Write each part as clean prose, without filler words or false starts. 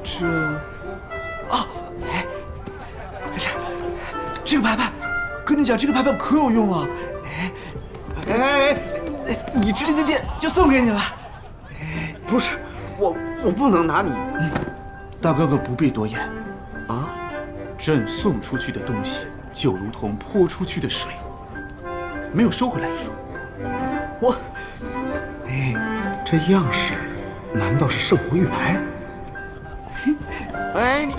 这……啊，哎，在这儿，这个牌牌，跟你讲，这个牌牌可有用了。你这间店就送给你了。不是，我不能拿你。大哥哥不必多言。啊，朕送出去的东西就如同泼出去的水，没有收回来一说。这样式难道是圣火玉牌？哎，你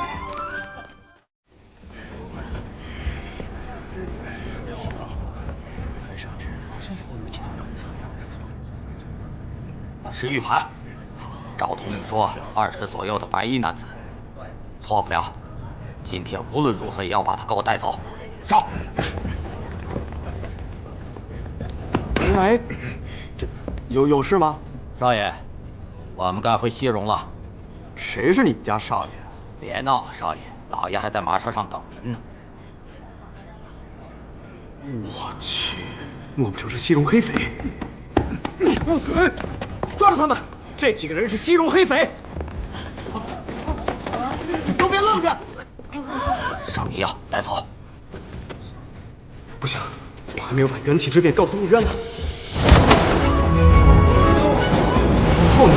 是玉牌。赵统领说20左右的白衣男子，错不了。今天无论如何也要把他给我带走。上。哎，这有事吗？少爷，我们该回西戎了。谁是你们家少爷？别闹，少爷，老爷还在马车上等您呢。我去，莫不成是西戎黑匪？抓住他们！这几个人是西戎黑匪，都别愣着！上爷呀，带走！不行，我还没有把缘起之变告诉陆渊呢。后面。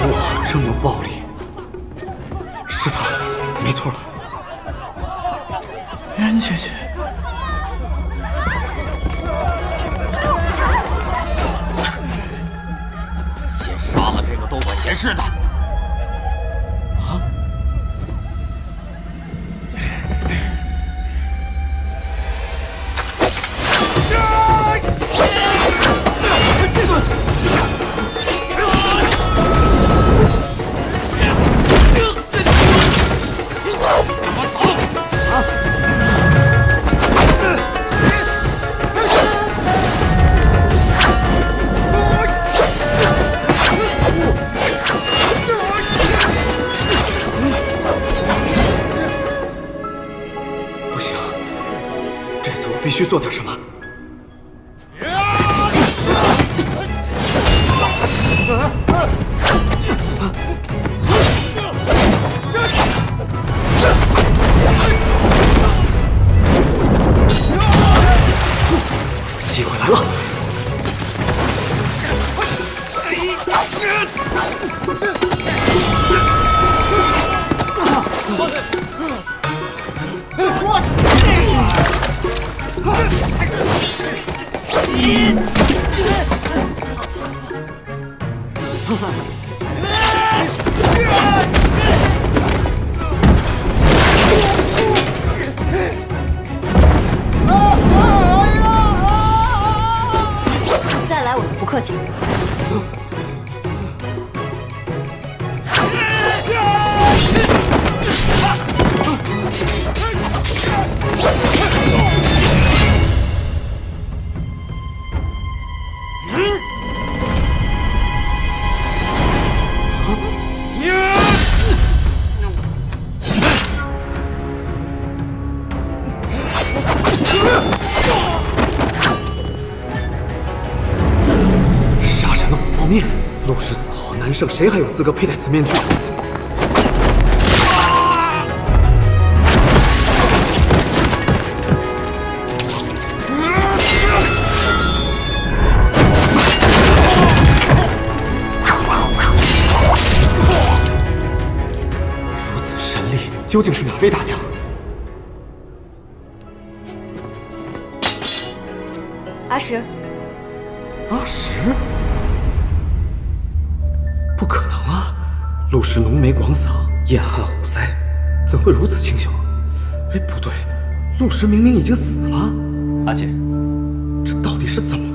哇，这么暴力！是他，没错了。袁姐姐，先杀了这个多管闲事的。必须做点什么。机会来了！再来我就不客气了。杀神的虎豹面，陆氏死后，南圣谁还有资格佩戴此面具？如此神力，究竟是哪位大将？阿石，阿石？不可能啊！陆氏浓眉广嗓，燕汉虎腮，怎会如此清秀？哎，不对，陆氏明明已经死了。阿姐，这到底是怎么